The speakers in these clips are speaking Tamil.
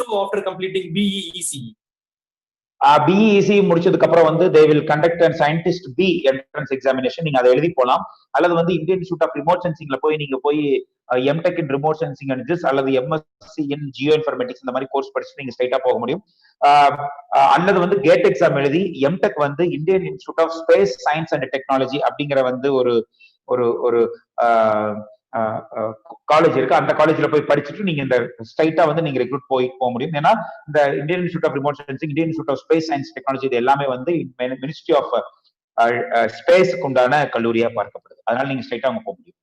do after completing BEECE? BEECE முடிச்சதுக்கு அப்புறம் வந்து they will conduct a scientist B entrance examination. நீங்க அதை எழுதி போலாம். அல்லது வந்து இந்தியன் இன்ஸ்டிடியூட் ஆஃப் ரிமோட் சென்சிங்ல போய் நீங்க போய் MTech in remote sensing and this அல்லது எம்எஸ்சி இன் ஜியோ இன்ஃபர்மேட்டிக்ஸ் இந்த மாதிரி கோர்ஸ் படிச்சு நீங்க ஸ்ட்ரைட்டா போக முடியும். அல்லது வந்து கேட் எக்ஸாம் எழுதி எம்டெக் வந்து Indian Institute of Space Science and Technology அப்படிங்கிற வந்து ஒரு ஒரு ஒரு காலேஜ் இருக்கு. அந்த காலேஜ்ல போய் படிச்சுட்டு நீங்க இந்த ஸ்ட்ரைட்டா வந்து நீங்க ரெக்ரூட் போக முடியும். ஏன்னா இந்த Indian Institute of Remote Sensing, Indian Institute of Space Science Technology இது எல்லாமே வந்து மினிஸ்ட்ரி ஆஃப் ஸ்பேஸ்க்கு உண்டான கல்லூரியா பார்க்கப்படுது. அதனால நீங்க ஸ்ட்ரைட்டா அவங்க போக முடியும்.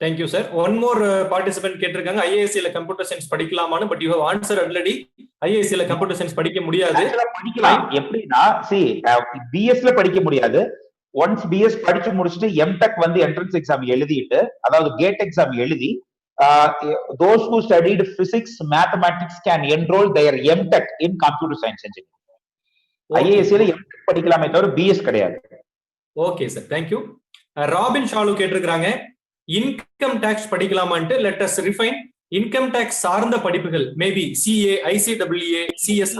Thank you, sir. One more participant கேட்டிருக்காங்க, IISc ல கம்ப்யூட்டர் சயின்ஸ் படிக்கலாமான்னு. But you have answer already. IISc ல கம்ப்யூட்டர் சயின்ஸ் படிக்க முடியாது. படிக்கலாம். எப்படின்னா BS ல படிக்க முடியாது. ஒன்ஸ் BS படிச்சு முடிச்சுட்டு எம்டெக் வந்து என்ட்ரன்ஸ் எக்ஸாம் எழுதிட்டு, அதாவது கேட் எக்ஸாம் எழுதி, those who studied physics mathematics can enroll their MTech in computer science engineering. IISc ல எம்டெக் படிக்கலாமே தவிர BS கிடையாது. Okay sir, thank you. Robin Shalu கேட்டிருக்காங்க, இன்கம் டாக்ஸ் படிக்கலாமான்ட்டு. Let us refine. Income tax சார்ந்த படிப்புகள் மேபி CA, ICAA, CS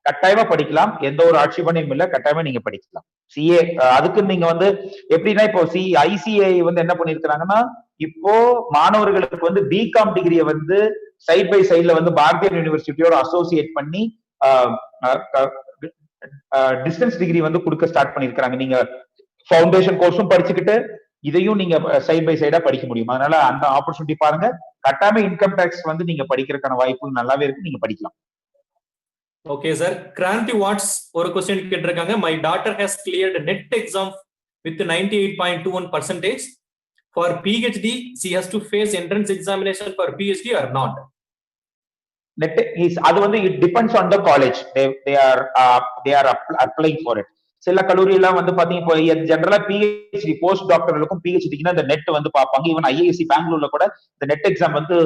கட்டாயமா படிக்கலாம். எந்த ஒரு ஆட்சேபனையும் இல்ல, கட்டாயமா நீங்க படிக்கலாம். CA அதுக்கு நீங்க வந்து எப்படின்னா இப்போ ICAI வந்து என்ன பண்ணிருக்காங்கன்னா, இப்போ மாணவர்களுக்கு வந்து பிகாம் டிகிரியை வந்து சைட் பை சைட்ல வந்து பாரதியார் யூனிவர்சிட்டியோட அசோசியேட் பண்ணி டிஸ்டன்ஸ் டிகிரி வந்து கொடுக்க ஸ்டார்ட் பண்ணிருக்காங்க. நீங்க ஃபவுண்டேஷன் கோர்ஸும் படிச்சுக்கிட்டு இதையும் நீங்க சைட் பை சைடா படிக்க முடியும். அதனால அந்த ஆப்பர்ச்சுனிட்டி பாருங்க. கட்டாயமா இன்கம் டாக்ஸ் வந்து நீங்க படிக்கிறதுக்கான வாய்ப்பு நல்லாவே இருக்கு, நீங்க படிக்கலாம். Okay sir. கிராந்தி வாட்ஸ் ஒரு क्वेश्चन கேட்டிருக்காங்க. My daughter has cleared NET exam with 98.21%. For PhD she has to face entrance examination for PhD or not? Net is அது வந்து it depends on the college. they are applying for it. சில கல்லூரி எல்லாம் வந்து பாத்தீங்க, இப்போ ஜெனரலா PhD போஸ்ட் டாக்டர்களுக்கும் PhDக்குன்னா இந்த நெட் வந்து பாப்பாங்க. ஈவன் IISc பெங்களூர்ல கூட இந்த நெட் எக்ஸாம் வந்து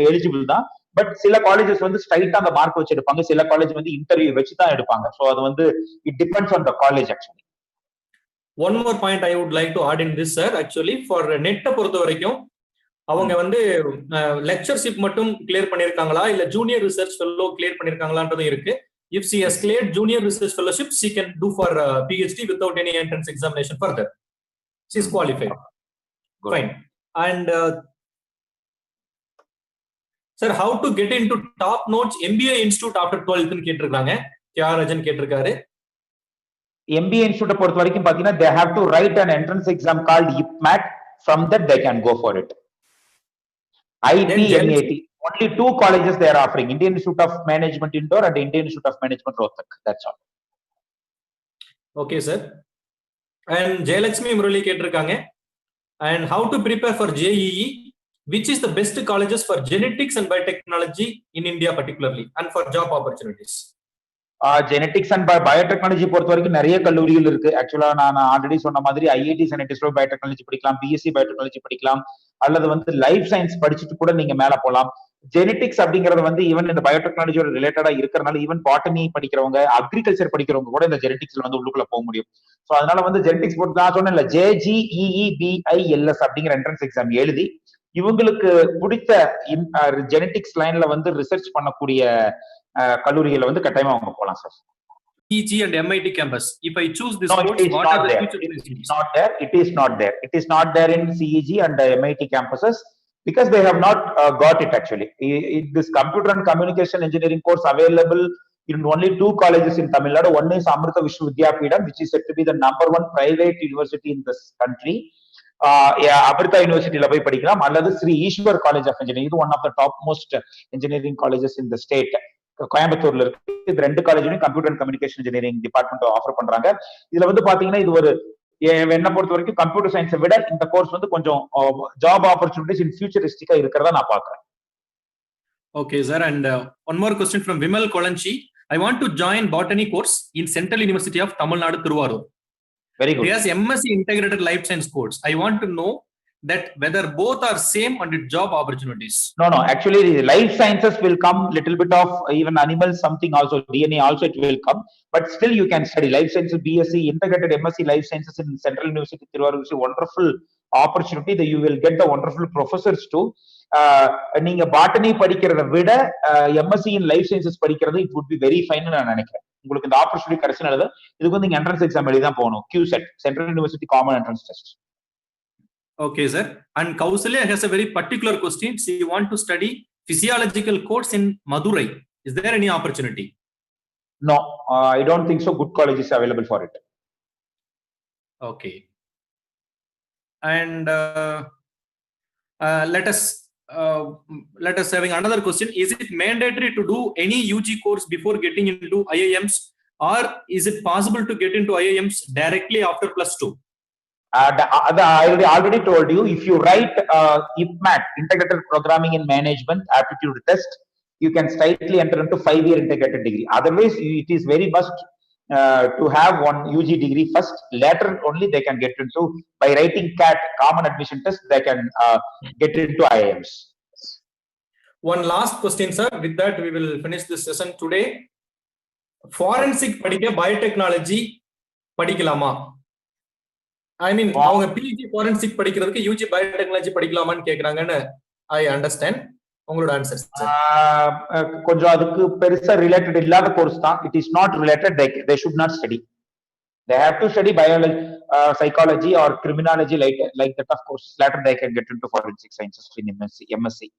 எலிஜிபிள் தான். பட் சில காலேஜஸ் வந்து ஸ்ட்ரைட்டா அந்த மார்க் வச்சு எடுப்பாங்க, சில காலேஜ் வந்து இன்டர்வியூ வச்சு தான் எடுப்பாங்க. சோ அது வந்து it depends on the college actually. One more point I would like to add in this sir. Actually for நெட்டை பொறுத்த வரைக்கும் அவங்க வந்து லெக்சர்ஷிப் மட்டும் கிளியர் பண்ணிருக்காங்களா இல்ல ஜூனியர் ரிசர்ச் ஃபெல்லோ கிளியர் பண்ணிருக்காங்களான்றதும் இருக்கு. If she has cleared junior research fellowship, she can do for PhD without any entrance examination further. She is qualified. Good. Fine. And sir, how to get into top notch MBA institute after 12th னு கேட்டிருக்காங்க. தியாகராஜன் கேட்டிருக்காரு. MBA institute பொறுத்த வரைக்கும் பாத்தீங்கன்னா they have to write an entrance exam called IPMAT. From that they can go for it. IPMAT. Only two colleges they are offering: Indian Institute of Management Indore and Indian Institute of Management Rohtak. That's all. Okay sir. And Jayalakshmi Murali கேட்டிருக்காங்க, and how to prepare for JEE, which is the best colleges for genetics and biotechnology in India particularly, and for job opportunities? Genetics and biotechnology பொறுத்த வரைக்கும் நிறைய கல்லூரிகள் இருக்கு. ஆக்சுவலா நான் ஆல்ரெடி சொன்ன மாதிரி IIT சயின்டிஸ்ட் பயோடெக்னாலஜி படிக்கலாம், BSc பயோடெக்னாலஜி படிக்கலாம், அல்லது வந்து லைஃப் சயின்ஸ் படிச்சுட்டு கூட நீங்க மேல போலாம். ஜெனடிக்ஸ் அப்படிங்கறது வந்து ஈவன் இந்த பயோடெக்னாலஜியோட ரிலேட்டடா இருக்கிறனால ஈவன் பாட்டனி படிக்கிறவங்க, அக்ரிகல்ச்சர் படிக்கிறவங்க கூட இந்த ஜெனடிக்ஸ்ல வந்து உள்ளுக்குள்ள போக முடியும். சோ அதனால வந்து ஜெனடிக்ஸ் பொறுத்து நான் சொன்னேன்ல, JGEEBILS அப்படிங்கிற என்ட்ரன்ஸ் எக்ஸாம் எழுதி இவங்களுக்கு பிடித்த ஜெனடிக்ஸ் லைன்ல வந்து ரிசர்ச் பண்ணக்கூடிய கல்லூரிகளை வந்து கட்டாயமா அவங்க போலாம் sir. CEG and MIT campus. If I choose this course, what are the future places? It is not there. It is not there in CEG and MIT campuses because they have not got it actually. This computer and communication engineering course available in only two colleges in Tamil Nadu. One is Amrita Vishwa Vidyapeetham, which is said to be the #1 private university in this country. Amrita University la poi padikalam. Alladhu Sri Ishwar College of Engineering, one of the top most engineering colleges in the state. கோயம்புத்தூர்ல இருக்கு. இது ரெண்டு காலேஜ்லயும் computer and communication engineering department offer பண்றாங்க. இதுல வந்து பாத்தீங்கன்னா இது ஒரு என்ன பொறுத்த வரைக்கும் கம்ப்யூட்டர் சயின்ஸை விட இந்த கோர்ஸ் வந்து கொஞ்சம் ஜாப் ஆப்பர்ச்சுனிட்டிஸ் இன் ஃபியூச்சரிஸ்டிக்கா இருக்கிறதா நான் பாக்குறேன். Okay sir. And one more question from Vimal Kolanchi. I want to join botany course in Central University of Tamil Nadu, Tiruvallur. Very good. There's MSc integrated life science course. I want to know that whether both are same on the job opportunities. No, actually life sciences will come little bit of even animals, something also DNA also it will come, but still you can study life sciences BSc integrated MSc life sciences in Central University Tiruvallur. Is a wonderful opportunity that you will get the wonderful professors too. நீங்க பாட்டனி படிக்கிறத விட எம்எஸ்சி இன் லைஃப் சயின்சஸ் படிக்கிறது it would be very fine நான் நினைக்கிறேன். உங்களுக்கு இந்த ஆப்பர்ச்சுனிட்டி கிடைச்சினது இதுக்கு வந்து நீங்க என்ட்ரன்ஸ் எக்ஸாம் எழுதி தான் போகணும். QCET, central university common entrance test. Okay, sir. And Kausalya has a very particular question. She want to study physiological course in Madurai. Is there any opportunity? No, I don't think so. Good college is available for it. Okay. And let us having another question. Is it mandatory to do any UG course before getting into IIMs, or is it possible to get into IIMs directly after +2? I already told you, if you write IPMAT, Integrated Programming in Management Aptitude Test, you can straightly enter into 5-year integrated degree. Otherwise, it is very must to have one UG degree first. Later only they can get into, by writing CAT, Common Admission Test, they can get into IIMs. One last question, sir. With that, we will finish this session today. Forensic படிக்க biotechnology படிக்கலாமா? I mean, அவங்க PG forensic படிக்கிறதுக்கு UG biotechnology படிக்கலாமான்னு கேக்குறாங்கன்னு I understand. உங்களோட ஆன்சர் சார். கொஞ்சம் அதுக்கு பெருசா ரிலேட்டட் இல்லாத கோர்ஸ் தான். It is not related. They should not study. They have to study biology, psychology or criminology like that of course. Later they can get into forensic sciences in MSc.